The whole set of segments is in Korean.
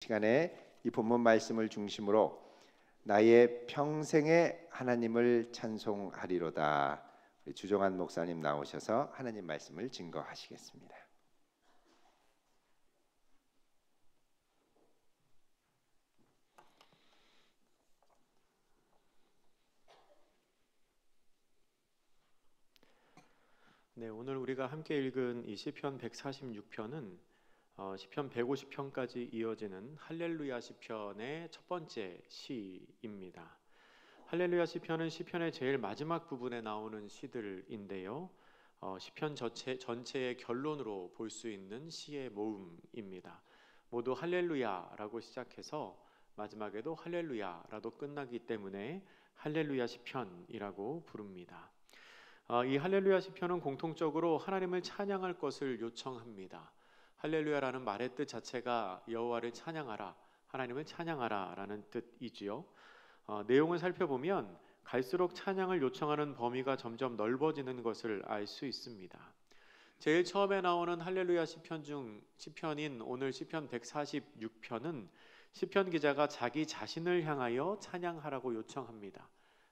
시간에 이 본문 말씀을 중심으로 나의 평생에 하나님을 찬송하리로다. 우리 주정한 목사님 나오셔서 하나님 말씀을 증거하시겠습니다. 네, 오늘 우리가 함께 읽은 이 시편 146편은 시편 150편까지 이어지는 할렐루야 시편의 첫 번째 시입니다. 할렐루야 시편은 시편의 제일 마지막 부분에 나오는 시들인데요. 시편 전체의 결론으로 볼 수 있는 시의 모음입니다. 모두 할렐루야라고 시작해서 마지막에도 할렐루야라도 끝나기 때문에 할렐루야 시편이라고 부릅니다. 이 할렐루야 시편은 공통적으로 하나님을 찬양할 것을 요청합니다. 할렐루야라는 말의 뜻 자체가 여호와를 찬양하라, 하나님을 찬양하라 라는 뜻이지요. 내용을 살펴보면 갈수록 찬양을 요청하는 범위가 점점 넓어지는 것을 알 수 있습니다. 제일 처음에 나오는 할렐루야 시편 중 시편인 오늘 시편 146편은 시편 기자가 자기 자신을 향하여 찬양하라고 요청합니다.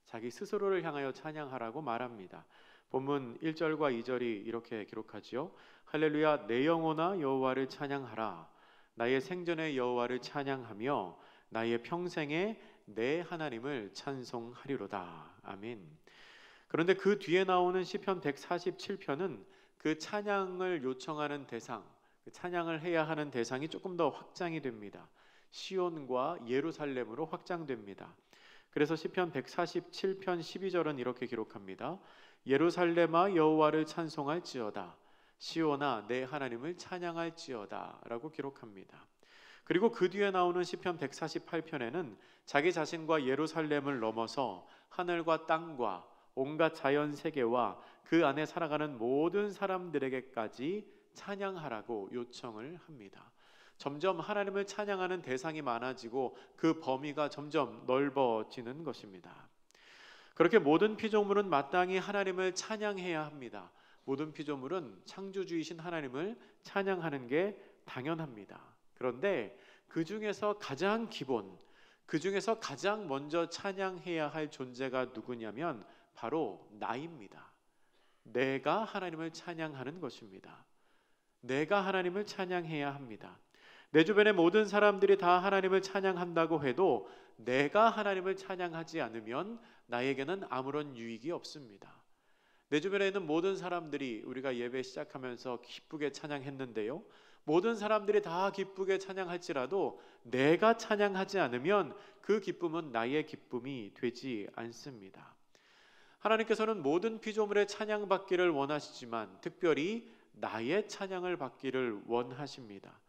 자기 스스로를 향하여 찬양하라고 말합니다. 본문 1절과 2절이 이렇게 기록하지요. 할렐루야, 내 영혼아 여호와를 찬양하라. 나의 생전에 여호와를 찬양하며 나의 평생에 내 하나님을 찬송하리로다. 아멘. 그런데 그 뒤에 나오는 시편 147편은 그 찬양을 요청하는 대상, 그 찬양을 해야 하는 대상이 조금 더 확장이 됩니다. 시온과 예루살렘으로 확장됩니다. 그래서 시편 147편 12절은 이렇게 기록합니다. 예루살렘아 여호와를 찬송할지어다. 시온아 내 하나님을 찬양할지어다 라고 기록합니다. 그리고 그 뒤에 나오는 시편 148편에는 자기 자신과 예루살렘을 넘어서 하늘과 땅과 온갖 자연 세계와 그 안에 살아가는 모든 사람들에게까지 찬양하라고 요청을 합니다. 점점 하나님을 찬양하는 대상이 많아지고 그 범위가 점점 넓어지는 것입니다. 그렇게 모든 피조물은 마땅히 하나님을 찬양해야 합니다. 모든 피조물은 창조주이신 하나님을 찬양하는 게 당연합니다. 그런데 그 중에서 가장 기본, 그 중에서 가장 먼저 찬양해야 할 존재가 누구냐면 바로 나입니다. 내가 하나님을 찬양하는 것입니다. 내가 하나님을 찬양해야 합니다. 내 주변의 모든 사람들이 다 하나님을 찬양한다고 해도 내가 하나님을 찬양하지 않으면 나에게는 아무런 유익이 없습니다. 내 주변에 있는 모든 사람들이 우리가 예배 시작하면서 기쁘게 찬양했는데요. 모든 사람들이 다 기쁘게 찬양할지라도 내가 찬양하지 않으면 그 기쁨은 나의 기쁨이 되지 않습니다. 하나님께서는 모든 피조물의 찬양받기를 원하시지만 특별히 나의 찬양을 받기를 원하십니다.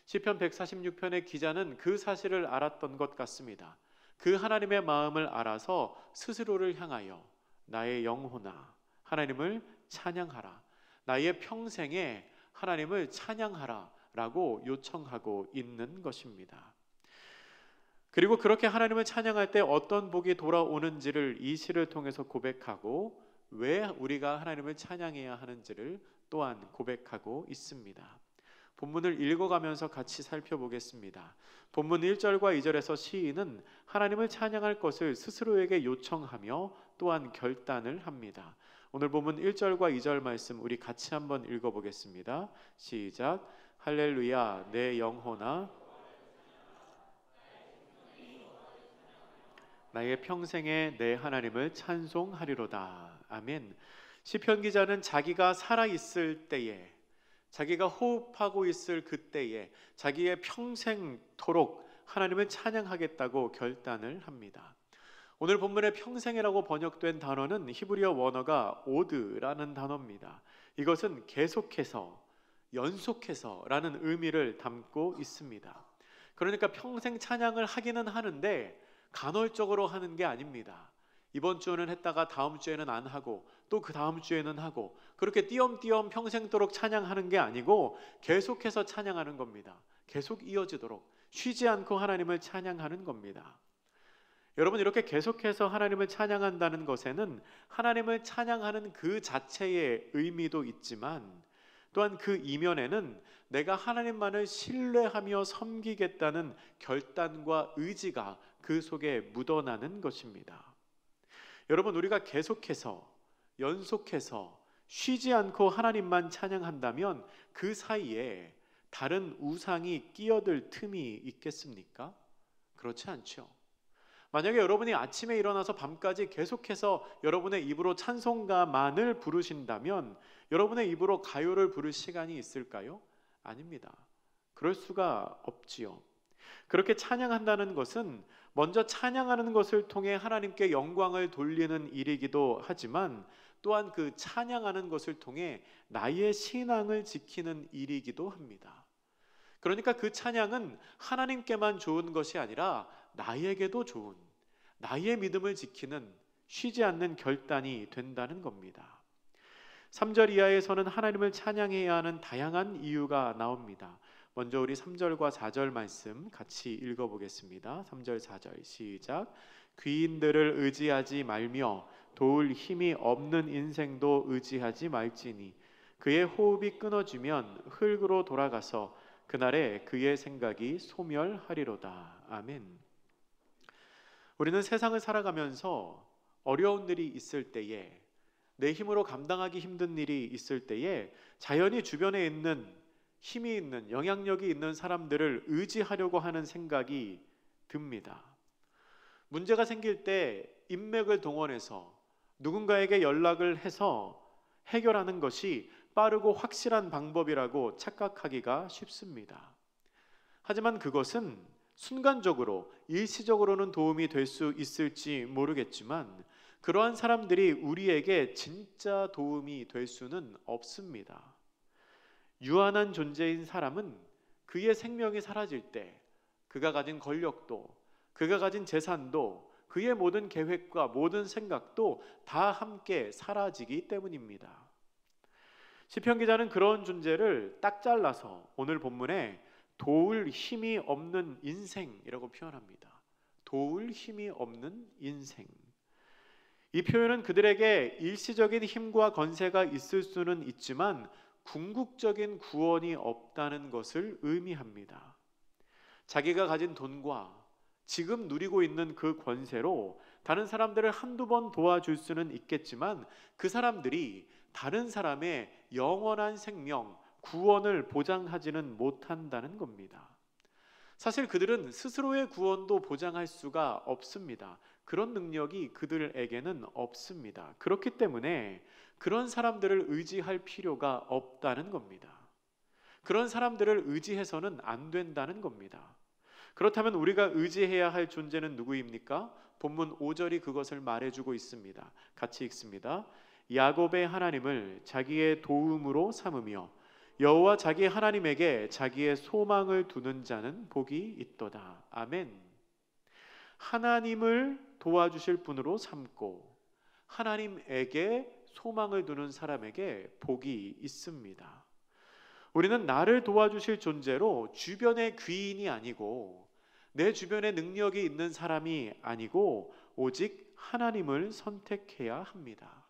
시편 146편의 기자는 그 사실을 알았던 것 같습니다. 그 하나님의 마음을 알아서 스스로를 향하여 나의 영혼아 하나님을 찬양하라. 나의 평생에 하나님을 찬양하라 라고 요청하고 있는 것입니다. 그리고 그렇게 하나님을 찬양할 때 어떤 복이 돌아오는지를 이 시를 통해서 고백하고 왜 우리가 하나님을 찬양해야 하는지를 또한 고백하고 있습니다. 본문을 읽어가면서 같이 살펴보겠습니다. 본문 1절과 2절에서 시인은 하나님을 찬양할 것을 스스로에게 요청하며 또한 결단을 합니다. 오늘 본문 1절과 2절 말씀 우리 같이 한번 읽어보겠습니다. 시작. 할렐루야 내 영혼아 나의 평생에 내 하나님을 찬송하리로다. 아멘. 시편 기자는 자기가 살아있을 때에 자기가 호흡하고 있을 그때에 자기의 평생토록 하나님을 찬양하겠다고 결단을 합니다. 오늘 본문의 평생이라고 번역된 단어는 히브리어 원어가 오드라는 단어입니다. 이것은 계속해서, 연속해서 라는 의미를 담고 있습니다. 그러니까 평생 찬양을 하기는 하는데 간헐적으로 하는 게 아닙니다. 이번 주는 했다가 다음 주에는 안 하고 또 그 다음 주에는 하고 그렇게 띄엄띄엄 평생도록 찬양하는 게 아니고 계속해서 찬양하는 겁니다. 계속 이어지도록 쉬지 않고 하나님을 찬양하는 겁니다. 여러분 이렇게 계속해서 하나님을 찬양한다는 것에는 하나님을 찬양하는 그 자체의 의미도 있지만 또한 그 이면에는 내가 하나님만을 신뢰하며 섬기겠다는 결단과 의지가 그 속에 묻어나는 것입니다. 여러분, 우리가 계속해서 연속해서 쉬지 않고 하나님만 찬양한다면 그 사이에 다른 우상이 끼어들 틈이 있겠습니까? 그렇지 않죠. 만약에 여러분이 아침에 일어나서 밤까지 계속해서 여러분의 입으로 찬송가만을 부르신다면 여러분의 입으로 가요를 부를 시간이 있을까요? 아닙니다. 그럴 수가 없지요. 그렇게 찬양한다는 것은 먼저 찬양하는 것을 통해 하나님께 영광을 돌리는 일이기도 하지만 또한 그 찬양하는 것을 통해 나의 신앙을 지키는 일이기도 합니다. 그러니까 그 찬양은 하나님께만 좋은 것이 아니라 나에게도 좋은, 나의 믿음을 지키는 쉬지 않는 결단이 된다는 겁니다. 3절 이하에서는 하나님을 찬양해야 하는 다양한 이유가 나옵니다. 먼저 우리 3절과 4절 말씀 같이 읽어보겠습니다. 3절 4절 시작. 귀인들을 의지하지 말며 도울 힘이 없는 인생도 의지하지 말지니 그의 호흡이 끊어지면 흙으로 돌아가서 그날에 그의 생각이 소멸하리로다. 아멘. 우리는 세상을 살아가면서 어려운 일이 있을 때에, 내 힘으로 감당하기 힘든 일이 있을 때에 자연히 주변에 있는 힘이 있는, 영향력이 있는 사람들을 의지하려고 하는 생각이 듭니다. 문제가 생길 때 인맥을 동원해서 누군가에게 연락을 해서 해결하는 것이 빠르고 확실한 방법이라고 착각하기가 쉽습니다. 하지만 그것은 순간적으로, 일시적으로는 도움이 될 수 있을지 모르겠지만 그러한 사람들이 우리에게 진짜 도움이 될 수는 없습니다. 유한한 존재인 사람은 그의 생명이 사라질 때 그가 가진 권력도, 그가 가진 재산도, 그의 모든 계획과 모든 생각도 다 함께 사라지기 때문입니다. 시편 기자는 그런 존재를 딱 잘라서 오늘 본문에 도울 힘이 없는 인생이라고 표현합니다. 도울 힘이 없는 인생. 이 표현은 그들에게 일시적인 힘과 건세가 있을 수는 있지만 궁극적인 구원이 없다는 것을 의미합니다. 자기가 가진 돈과 지금 누리고 있는 그 권세로 다른 사람들을 한두 번 도와줄 수는 있겠지만 그 사람들이 다른 사람의 영원한 생명, 구원을 보장하지는 못한다는 겁니다. 사실 그들은 스스로의 구원도 보장할 수가 없습니다. 그런 능력이 그들에게는 없습니다. 그렇기 때문에 그런 사람들을 의지할 필요가 없다는 겁니다. 그런 사람들을 의지해서는 안 된다는 겁니다. 그렇다면 우리가 의지해야 할 존재는 누구입니까? 본문 5절이 그것을 말해주고 있습니다. 같이 읽습니다. 야곱의 하나님을 자기의 도움으로 삼으며 여호와 자기 하나님에게 자기의 소망을 두는 자는 복이 있도다. 아멘. 하나님을 도와주실 분으로 삼고 하나님에게 소망을 두는 사람에게 복이 있습니다. 우리는 나를 도와주실 존재로 주변의 귀인이 아니고 내 주변에 능력이 있는 사람이 아니고 오직 하나님을 선택해야 합니다.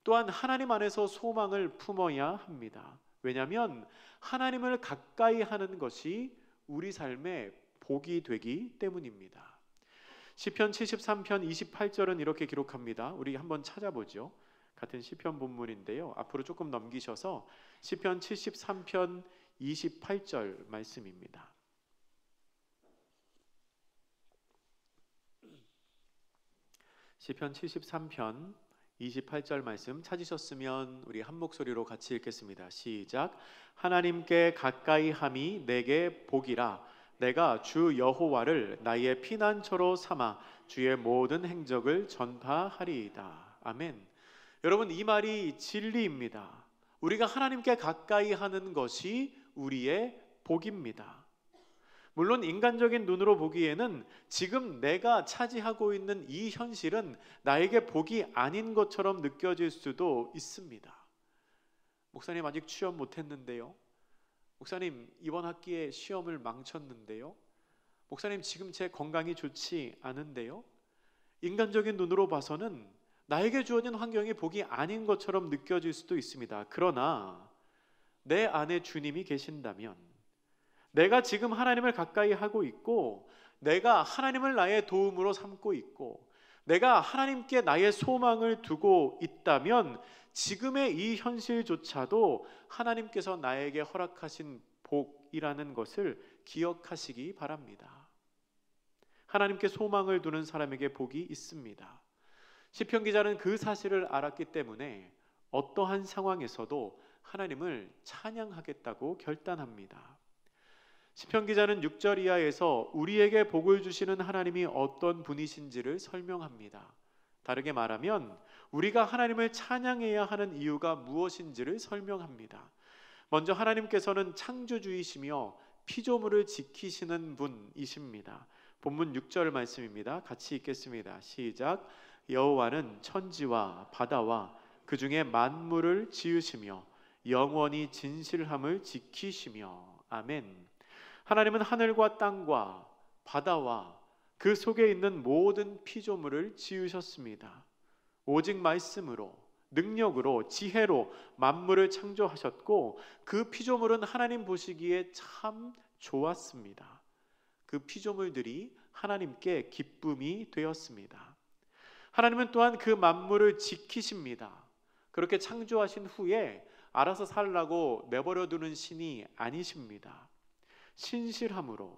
또한 하나님 안에서 소망을 품어야 합니다. 왜냐하면 하나님을 가까이 하는 것이 우리 삶의 복이 되기 때문입니다. 시편 73편 28절은 이렇게 기록합니다. 우리 한번 찾아보죠. 같은 시편 본문인데요. 앞으로 조금 넘기셔서 시편 73편 28절 말씀입니다. 시편 73편 28절 말씀 찾으셨으면 우리 한 목소리로 같이 읽겠습니다. 시작. 하나님께 가까이 함이 내게 복이라. 내가 주 여호와를 나의 피난처로 삼아 주의 모든 행적을 전파하리이다. 아멘. 여러분, 이 말이 진리입니다. 우리가 하나님께 가까이 하는 것이 우리의 복입니다. 물론 인간적인 눈으로 보기에는 지금 내가 차지하고 있는 이 현실은 나에게 복이 아닌 것처럼 느껴질 수도 있습니다. 목사님 아직 취업 못했는데요. 목사님 이번 학기에 시험을 망쳤는데요. 목사님 지금 제 건강이 좋지 않은데요. 인간적인 눈으로 봐서는 나에게 주어진 환경이 복이 아닌 것처럼 느껴질 수도 있습니다. 그러나 내 안에 주님이 계신다면, 내가 지금 하나님을 가까이 하고 있고 내가 하나님을 나의 도움으로 삼고 있고 내가 하나님께 나의 소망을 두고 있다면 지금의 이 현실조차도 하나님께서 나에게 허락하신 복이라는 것을 기억하시기 바랍니다. 하나님께 소망을 두는 사람에게 복이 있습니다. 시편 기자는 그 사실을 알았기 때문에 어떠한 상황에서도 하나님을 찬양하겠다고 결단합니다. 시편 기자는 6절 이하에서 우리에게 복을 주시는 하나님이 어떤 분이신지를 설명합니다. 다르게 말하면 우리가 하나님을 찬양해야 하는 이유가 무엇인지를 설명합니다. 먼저 하나님께서는 창조주이시며 피조물을 지키시는 분이십니다. 본문 6절 말씀입니다. 같이 읽겠습니다. 시작. 여호와는 천지와 바다와 그 중에 만물을 지으시며 영원히 진실함을 지키시며. 아멘. 하나님은 하늘과 땅과 바다와 그 속에 있는 모든 피조물을 지으셨습니다. 오직 말씀으로, 능력으로, 지혜로 만물을 창조하셨고 그 피조물은 하나님 보시기에 참 좋았습니다. 그 피조물들이 하나님께 기쁨이 되었습니다. 하나님은 또한 그 만물을 지키십니다. 그렇게 창조하신 후에 알아서 살라고 내버려 두는 신이 아니십니다. 신실함으로,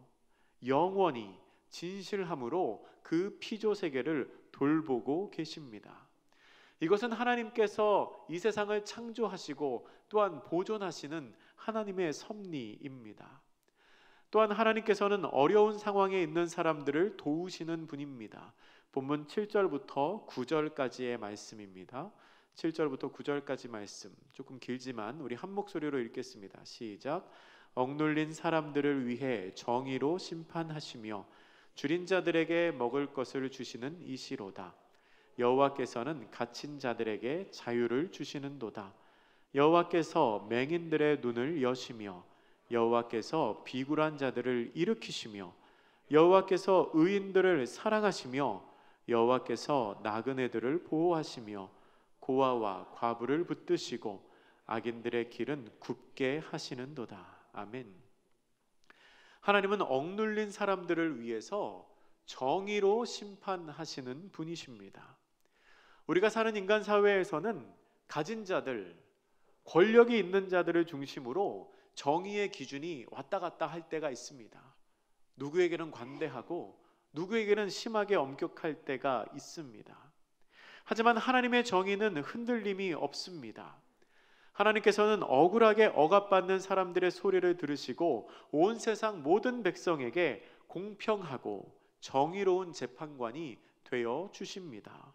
영원히 진실함으로 그 피조 세계를 돌보고 계십니다. 이것은 하나님께서 이 세상을 창조하시고 또한 보존하시는 하나님의 섭리입니다. 또한 하나님께서는 어려운 상황에 있는 사람들을 도우시는 분입니다. 본문 7절부터 9절까지의 말씀입니다. 7절부터 9절까지 말씀 조금 길지만 우리 한 목소리로 읽겠습니다. 시작. 억눌린 사람들을 위해 정의로 심판하시며 줄인 자들에게 먹을 것을 주시는 이시로다. 여호와께서는 갇힌 자들에게 자유를 주시는도다. 여호와께서 맹인들의 눈을 여시며 여호와께서 비굴한 자들을 일으키시며 여호와께서 의인들을 사랑하시며 여호와께서 나그네들을 보호하시며 고아와 과부를 붙드시고 악인들의 길은 굽게 하시는도다. 아멘. 하나님은 억눌린 사람들을 위해서 정의로 심판하시는 분이십니다. 우리가 사는 인간 사회에서는 가진 자들, 권력이 있는 자들을 중심으로 정의의 기준이 왔다 갔다 할 때가 있습니다. 누구에게는 관대하고 누구에게는 심하게 엄격할 때가 있습니다. 하지만 하나님의 정의는 흔들림이 없습니다. 하나님께서는 억울하게 억압받는 사람들의 소리를 들으시고 온 세상 모든 백성에게 공평하고 정의로운 재판관이 되어 주십니다.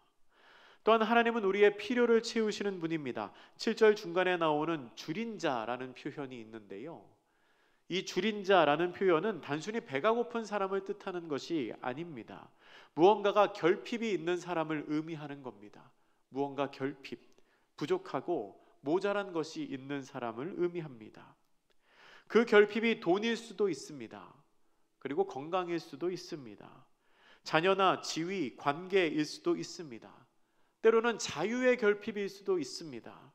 또한 하나님은 우리의 필요를 채우시는 분입니다. 7절 중간에 나오는 줄인 자라는 표현이 있는데요. 이 줄인 자라는 표현은 단순히 배가 고픈 사람을 뜻하는 것이 아닙니다. 무언가가 결핍이 있는 사람을 의미하는 겁니다. 무언가 결핍, 부족하고 모자란 것이 있는 사람을 의미합니다. 그 결핍이 돈일 수도 있습니다. 그리고 건강일 수도 있습니다. 자녀나 지위, 관계일 수도 있습니다. 때로는 자유의 결핍일 수도 있습니다.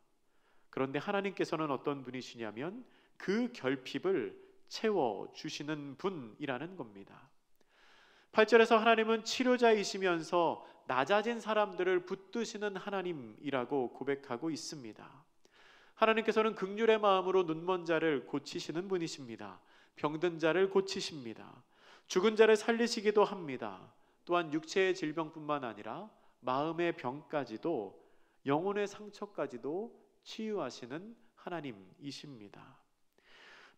그런데 하나님께서는 어떤 분이시냐면 그 결핍을 채워주시는 분이라는 겁니다. 8절에서 하나님은 치료자이시면서 낮아진 사람들을 붙드시는 하나님이라고 고백하고 있습니다. 하나님께서는 긍휼의 마음으로 눈먼 자를 고치시는 분이십니다. 병든 자를 고치십니다. 죽은 자를 살리시기도 합니다. 또한 육체의 질병뿐만 아니라 마음의 병까지도, 영혼의 상처까지도 치유하시는 하나님이십니다.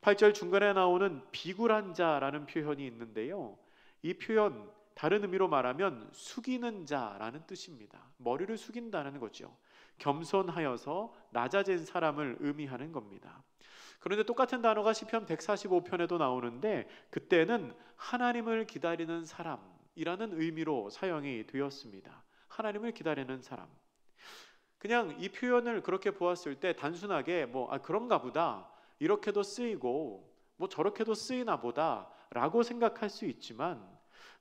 8절 중간에 나오는 비굴한 자라는 표현이 있는데요. 이 표현 다른 의미로 말하면 숙이는 자라는 뜻입니다. 머리를 숙인다는 거죠. 겸손하여서 낮아진 사람을 의미하는 겁니다. 그런데 똑같은 단어가 시편 145편에도 나오는데 그때는 하나님을 기다리는 사람이라는 의미로 사용이 되었습니다. 하나님을 기다리는 사람. 그냥 이 표현을 그렇게 보았을 때 단순하게 그런가 보다, 이렇게도 쓰이고 저렇게도 쓰이나 보다 라고 생각할 수 있지만,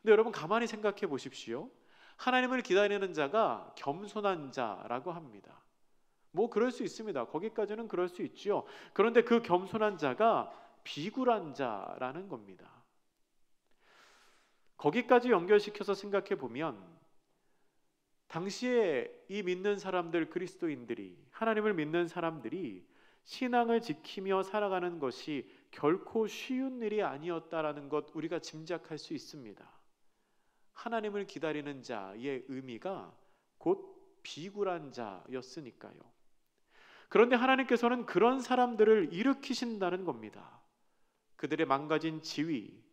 근데 여러분 가만히 생각해 보십시오. 하나님을 기다리는 자가 겸손한 자라고 합니다. 뭐 그럴 수 있습니다. 거기까지는 그럴 수 있지요. 그런데 그 겸손한 자가 비굴한 자라는 겁니다. 거기까지 연결시켜서 생각해 보면 당시에 이 믿는 사람들, 그리스도인들이, 하나님을 믿는 사람들이 신앙을 지키며 살아가는 것이 결코 쉬운 일이 아니었다라는 것 우리가 짐작할 수 있습니다. 하나님을 기다리는 자의 의미가 곧 비굴한 자였으니까요. 그런데 하나님께서는 그런 사람들을 일으키신다는 겁니다. 그들의 망가진 지위,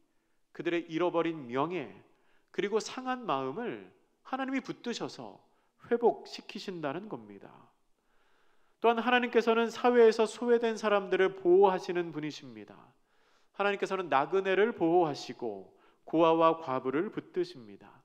그들의 잃어버린 명예, 그리고 상한 마음을 하나님이 붙드셔서 회복시키신다는 겁니다. 또한 하나님께서는 사회에서 소외된 사람들을 보호하시는 분이십니다. 하나님께서는 나그네를 보호하시고 고아와 과부를 붙드십니다.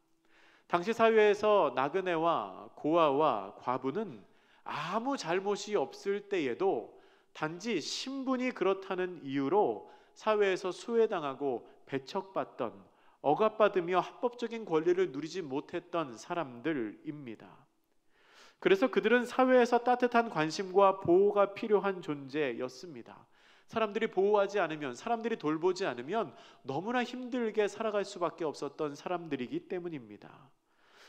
당시 사회에서 나그네와 고아와 과부는 아무 잘못이 없을 때에도 단지 신분이 그렇다는 이유로 사회에서 소외당하고 배척받던, 억압받으며 합법적인 권리를 누리지 못했던 사람들입니다. 그래서 그들은 사회에서 따뜻한 관심과 보호가 필요한 존재였습니다. 사람들이 보호하지 않으면, 사람들이 돌보지 않으면 너무나 힘들게 살아갈 수밖에 없었던 사람들이기 때문입니다.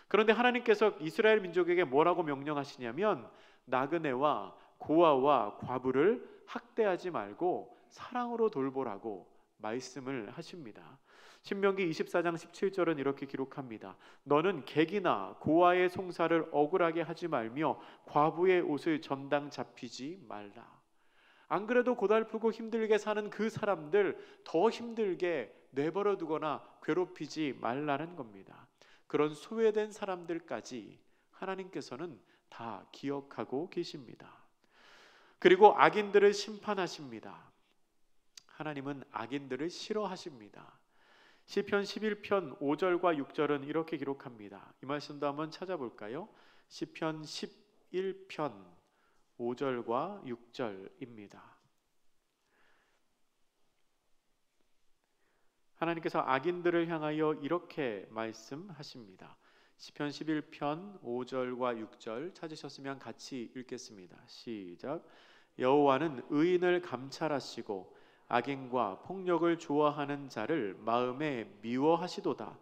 그런데 하나님께서 이스라엘 민족에게 뭐라고 명령하시냐면 나그네와 고아와 과부를 학대하지 말고 사랑으로 돌보라고 말씀을 하십니다. 신명기 24장 17절은 이렇게 기록합니다. 너는 객이나 고아의 송사를 억울하게 하지 말며 과부의 옷을 전당 잡히지 말라. 안 그래도 고달프고 힘들게 사는 그 사람들 더 힘들게 내버려 두거나 괴롭히지 말라는 겁니다. 그런 소외된 사람들까지 하나님께서는 다 기억하고 계십니다. 그리고 악인들을 심판하십니다. 하나님은 악인들을 싫어하십니다. 시편 11편 5절과 6절은 이렇게 기록합니다. 이 말씀도 한번 찾아볼까요? 시편 11편 5절과 6절입니다. 하나님께서 악인들을 향하여 이렇게 말씀하십니다. 시편 11편 5절과 6절 찾으셨으면 같이 읽겠습니다. 시작. 여호와는 의인을 감찰하시고 악인과 폭력을 좋아하는 자를 마음에 미워하시도다.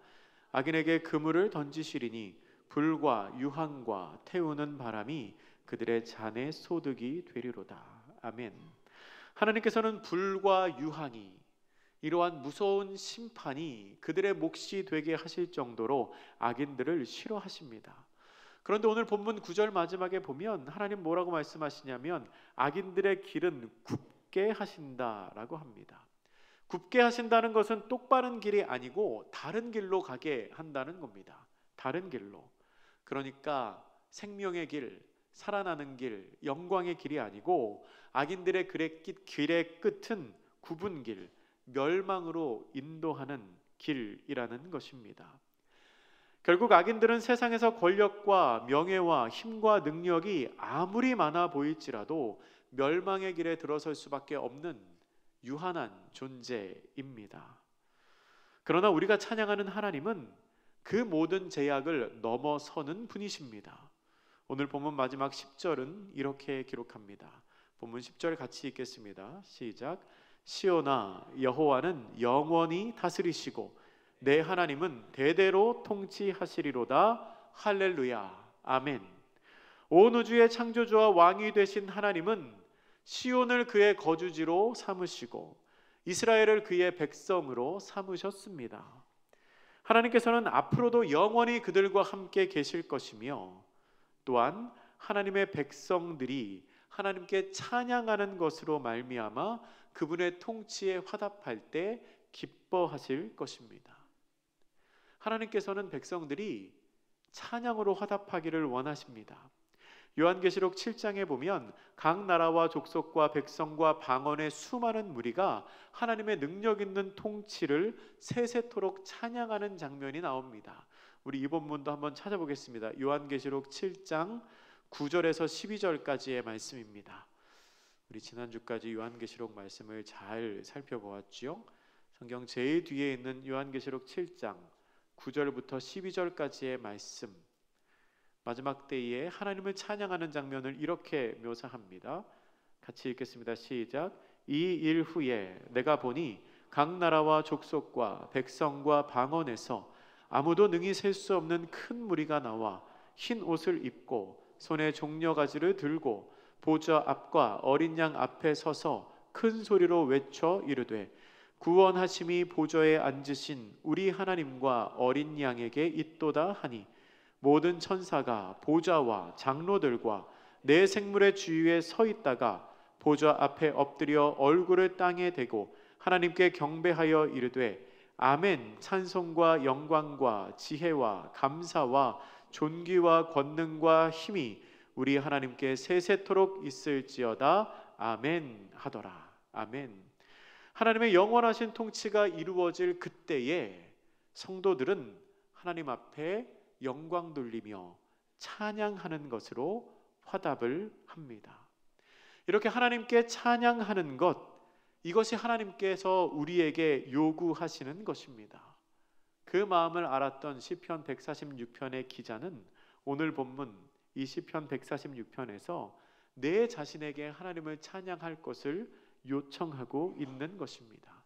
악인에게 그물을 던지시리니 불과 유황과 태우는 바람이 그들의 잔의 소득이 되리로다. 아멘. 하나님께서는 불과 유황이, 이러한 무서운 심판이 그들의 몫이 되게 하실 정도로 악인들을 싫어하십니다. 그런데 오늘 본문 9절 마지막에 보면 하나님 뭐라고 말씀하시냐면 악인들의 길은 굽게 하신다라고 합니다. 굽게 하신다는 것은 똑바른 길이 아니고 다른 길로 가게 한다는 겁니다. 다른 길로. 그러니까 생명의 길, 살아나는 길, 영광의 길이 아니고 악인들의 길의 끝은 굽은 길, 멸망으로 인도하는 길이라는 것입니다. 결국 악인들은 세상에서 권력과 명예와 힘과 능력이 아무리 많아 보일지라도 멸망의 길에 들어설 수밖에 없는 유한한 존재입니다. 그러나 우리가 찬양하는 하나님은 그 모든 제약을 넘어서는 분이십니다. 오늘 본문 마지막 10절은 이렇게 기록합니다. 본문 10절 같이 읽겠습니다. 시작. 시온아 여호와는 영원히 다스리시고 내 하나님은 대대로 통치하시리로다. 할렐루야. 아멘. 온 우주의 창조주와 왕이 되신 하나님은 시온을 그의 거주지로 삼으시고 이스라엘을 그의 백성으로 삼으셨습니다. 하나님께서는 앞으로도 영원히 그들과 함께 계실 것이며 또한 하나님의 백성들이 하나님께 찬양하는 것으로 말미암아 그분의 통치에 화답할 때 기뻐하실 것입니다. 하나님께서는 백성들이 찬양으로 화답하기를 원하십니다. 요한계시록 7장에 보면 각 나라와 족속과 백성과 방언의 수많은 무리가 하나님의 능력 있는 통치를 세세토록 찬양하는 장면이 나옵니다. 우리 이 본문도 한번 찾아보겠습니다. 요한계시록 7장 9절에서 12절까지의 말씀입니다. 우리 지난주까지 요한계시록 말씀을 잘 살펴보았지요. 성경 제일 뒤에 있는 요한계시록 7장 9절부터 12절까지의 말씀, 마지막 때에 하나님을 찬양하는 장면을 이렇게 묘사합니다. 같이 읽겠습니다. 시작. 이 일 후에 내가 보니 각 나라와 족속과 백성과 방언에서 아무도 능히 셀 수 없는 큰 무리가 나와 흰 옷을 입고 손에 종려가지를 들고 보좌 앞과 어린 양 앞에 서서 큰 소리로 외쳐 이르되 구원하심이 보좌에 앉으신 우리 하나님과 어린 양에게 있도다 하니 모든 천사가 보좌와 장로들과 내 생물의 주위에 서 있다가 보좌 앞에 엎드려 얼굴을 땅에 대고 하나님께 경배하여 이르되 아멘. 찬송과 영광과 지혜와 감사와 존귀와 권능과 힘이 우리 하나님께 세세토록 있을지어다. 아멘 하더라. 아멘. 하나님의 영원하신 통치가 이루어질 그때에 성도들은 하나님 앞에 영광 돌리며 찬양하는 것으로 화답을 합니다. 이렇게 하나님께 찬양하는 것, 이것이 하나님께서 우리에게 요구하시는 것입니다. 그 마음을 알았던 시편 146편의 기자는 오늘 본문 이 시편 146편에서 내 자신에게 하나님을 찬양할 것을 요청하고 있는 것입니다.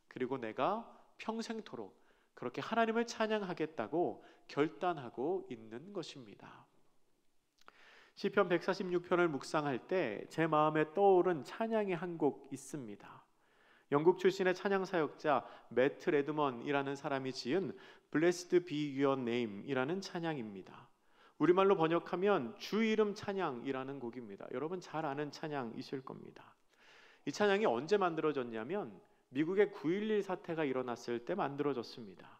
그리고 내가 평생토록 그렇게 하나님을 찬양하겠다고 결단하고 있는 것입니다. 시편 146편을 묵상할 때 제 마음에 떠오른 찬양의 한 곡 있습니다. 영국 출신의 찬양 사역자 매트 레드먼이라는 사람이 지은 Blessed be your name이라는 찬양입니다. 우리말로 번역하면 주 이름 찬양이라는 곡입니다. 여러분 잘 아는 찬양이실 겁니다. 이 찬양이 언제 만들어졌냐면 미국의 9.11 사태가 일어났을 때 만들어졌습니다.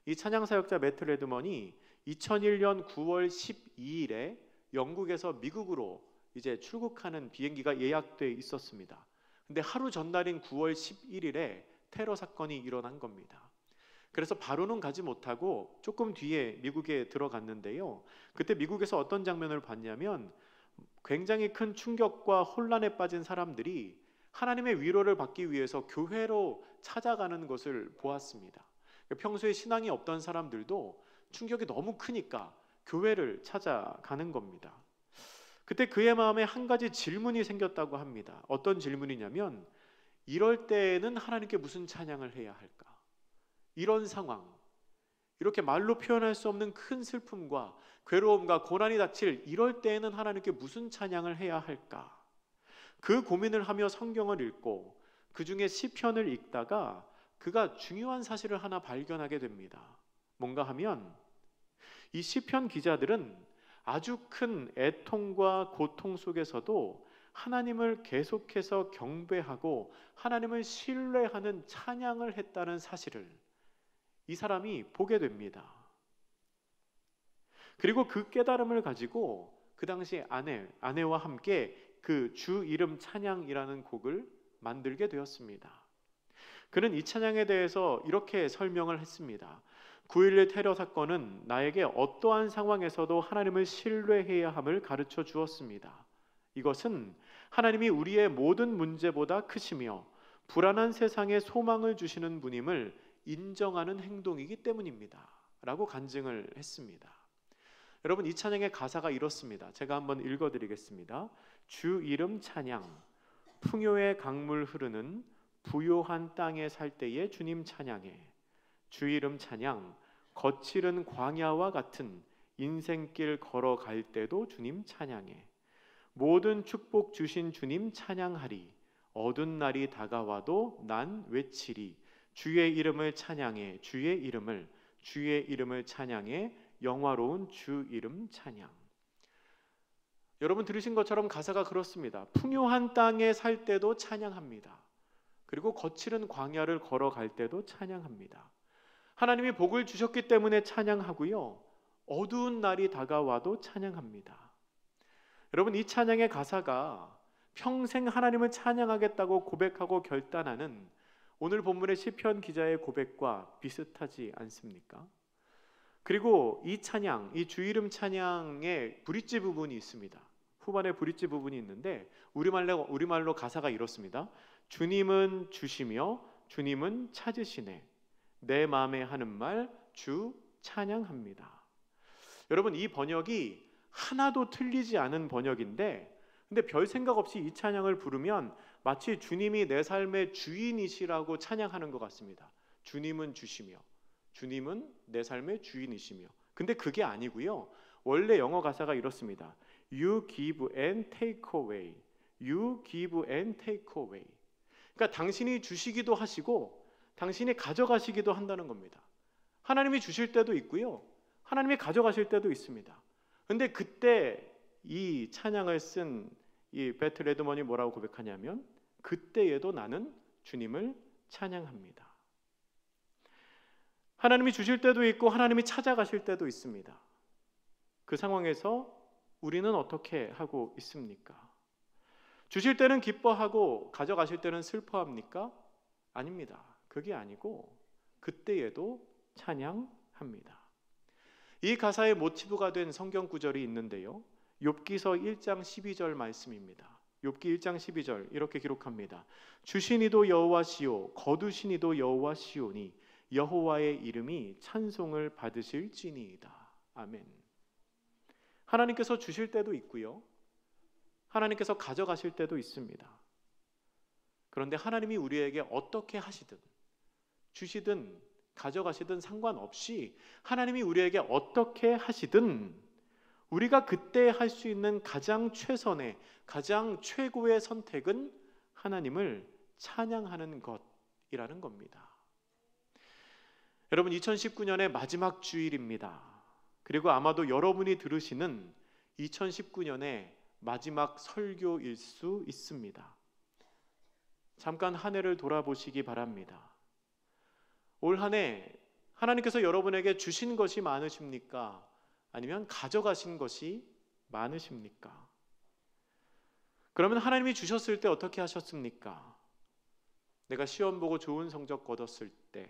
이 찬양 사역자 매트 레드먼이 2001년 9월 12일에 영국에서 미국으로 이제 출국하는 비행기가 예약돼 있었습니다. 근데 하루 전날인 9월 11일에 테러 사건이 일어난 겁니다. 그래서 바로는 가지 못하고 조금 뒤에 미국에 들어갔는데요. 그때 미국에서 어떤 장면을 봤냐면 굉장히 큰 충격과 혼란에 빠진 사람들이 하나님의 위로를 받기 위해서 교회로 찾아가는 것을 보았습니다. 평소에 신앙이 없던 사람들도 충격이 너무 크니까 교회를 찾아가는 겁니다. 그때 그의 마음에 한 가지 질문이 생겼다고 합니다. 어떤 질문이냐면 이럴 때에는 하나님께 무슨 찬양을 해야 할까? 이런 상황, 이렇게 말로 표현할 수 없는 큰 슬픔과 괴로움과 고난이 닥칠 이럴 때에는 하나님께 무슨 찬양을 해야 할까? 그 고민을 하며 성경을 읽고 그 중에 시편을 읽다가 그가 중요한 사실을 하나 발견하게 됩니다. 뭔가 하면 이 시편 기자들은 아주 큰 애통과 고통 속에서도 하나님을 계속해서 경배하고 하나님을 신뢰하는 찬양을 했다는 사실을 이 사람이 보게 됩니다. 그리고 그 깨달음을 가지고 그 당시 아내와 함께 그 주 이름 찬양이라는 곡을 만들게 되었습니다. 그는 이 찬양에 대해서 이렇게 설명을 했습니다. 9.11 테러 사건은 나에게 어떠한 상황에서도 하나님을 신뢰해야 함을 가르쳐 주었습니다. 이것은 하나님이 우리의 모든 문제보다 크시며 불안한 세상에 소망을 주시는 분임을 인정하는 행동이기 때문입니다. 라고 간증을 했습니다. 여러분 이 찬양의 가사가 이렇습니다. 제가 한번 읽어드리겠습니다. 주 이름 찬양, 풍요의 강물 흐르는 부요한 땅에 살 때에 주님 찬양해. 주 이름 찬양, 거칠은 광야와 같은 인생길 걸어갈 때도 주님 찬양해. 모든 축복 주신 주님 찬양하리. 어두운 날이 다가와도 난 외치리. 주의 이름을 찬양해. 주의 이름을 찬양해. 영화로운 주 이름 찬양. 여러분 들으신 것처럼 가사가 그렇습니다. 풍요한 땅에 살 때도 찬양합니다. 그리고 거칠은 광야를 걸어갈 때도 찬양합니다. 하나님이 복을 주셨기 때문에 찬양하고요. 어두운 날이 다가와도 찬양합니다. 여러분 이 찬양의 가사가 평생 하나님을 찬양하겠다고 고백하고 결단하는 오늘 본문의 시편 기자의 고백과 비슷하지 않습니까? 그리고 이 찬양, 이 주 이름 찬양의 브릿지 부분이 있습니다. 후반에 브릿지 부분이 있는데 우리말로 가사가 이렇습니다. 주님은 주시며 주님은 찾으시네. 내 마음에 하는 말 주 찬양합니다. 여러분, 이 번역이 하나도 틀리지 않은 번역인데, 근데 별 생각 없이 이 찬양을 부르면 마치 주님이 내 삶의 주인이시라고 찬양하는 것 같습니다. 주님은 주시며, 주님은 내 삶의 주인이시며. 근데 그게 아니고요. 원래 영어 가사가 이렇습니다. You give and take away. You give and take away. 그러니까 당신이 주시기도 하시고 당신이 가져가시기도 한다는 겁니다. 하나님이 주실 때도 있고요. 하나님이 가져가실 때도 있습니다. 근데 그때 이 찬양을 쓴 이 배트 레드먼이 뭐라고 고백하냐면, 그때에도 나는 주님을 찬양합니다. 하나님이 주실 때도 있고 하나님이 찾아가실 때도 있습니다. 그 상황에서 우리는 어떻게 하고 있습니까? 주실 때는 기뻐하고 가져가실 때는 슬퍼합니까? 아닙니다. 그게 아니고 그때에도 찬양합니다. 이 가사의 모티브가 된 성경 구절이 있는데요. 욥기서 1장 12절 말씀입니다. 욥기 1장 12절 이렇게 기록합니다. 주신 이도 여호와시요 거두신 이도 여호와시오니 여호와의 이름이 찬송을 받으실지니이다. 아멘. 하나님께서 주실 때도 있고요. 하나님께서 가져가실 때도 있습니다. 그런데 하나님이 우리에게 어떻게 하시든, 주시든 가져가시든 상관없이 하나님이 우리에게 어떻게 하시든 우리가 그때 할 수 있는 가장 최선의, 가장 최고의 선택은 하나님을 찬양하는 것이라는 겁니다. 여러분, 2019년의 마지막 주일입니다. 그리고 아마도 여러분이 들으시는 2019년의 마지막 설교일 수 있습니다. 잠깐 한 해를 돌아보시기 바랍니다. 올 한 해 하나님께서 여러분에게 주신 것이 많으십니까? 아니면 가져가신 것이 많으십니까? 그러면 하나님이 주셨을 때 어떻게 하셨습니까? 내가 시험 보고 좋은 성적 얻었을 때,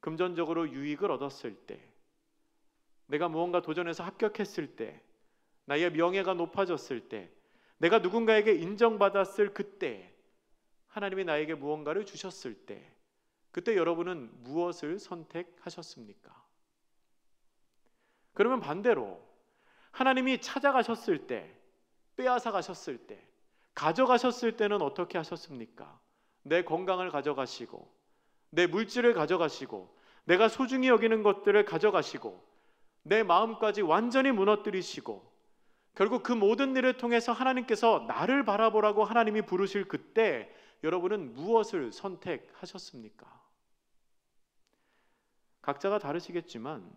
금전적으로 유익을 얻었을 때, 내가 무언가 도전해서 합격했을 때, 나의 명예가 높아졌을 때, 내가 누군가에게 인정받았을 그때, 하나님이 나에게 무언가를 주셨을 때, 그때 여러분은 무엇을 선택하셨습니까? 그러면 반대로 하나님이 찾아가셨을 때, 빼앗아 가셨을 때, 가져가셨을 때는 어떻게 하셨습니까? 내 건강을 가져가시고, 내 물질을 가져가시고, 내가 소중히 여기는 것들을 가져가시고, 내 마음까지 완전히 무너뜨리시고, 결국 그 모든 일을 통해서 하나님께서 나를 바라보라고 하나님이 부르실 그때 여러분은 무엇을 선택하셨습니까? 각자가 다르시겠지만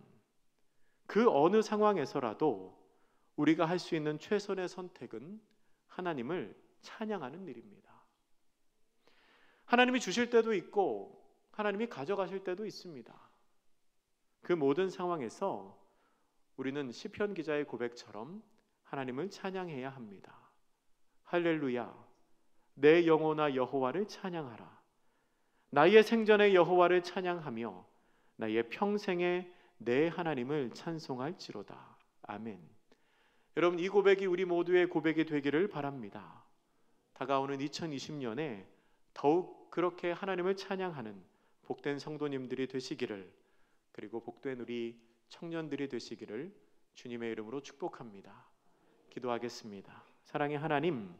그 어느 상황에서라도 우리가 할 수 있는 최선의 선택은 하나님을 찬양하는 일입니다. 하나님이 주실 때도 있고 하나님이 가져가실 때도 있습니다. 그 모든 상황에서 우리는 시편 기자의 고백처럼 하나님을 찬양해야 합니다. 할렐루야, 내 영혼아 여호와를 찬양하라. 나의 생전에 여호와를 찬양하며 나의 평생에 내 하나님을 찬송할지로다. 아멘. 여러분, 이 고백이 우리 모두의 고백이 되기를 바랍니다. 다가오는 2020년에 더욱 그렇게 하나님을 찬양하는 복된 성도님들이 되시기를, 그리고 복된 우리 청년들이 되시기를 주님의 이름으로 축복합니다. 기도하겠습니다. 사랑의 하나님,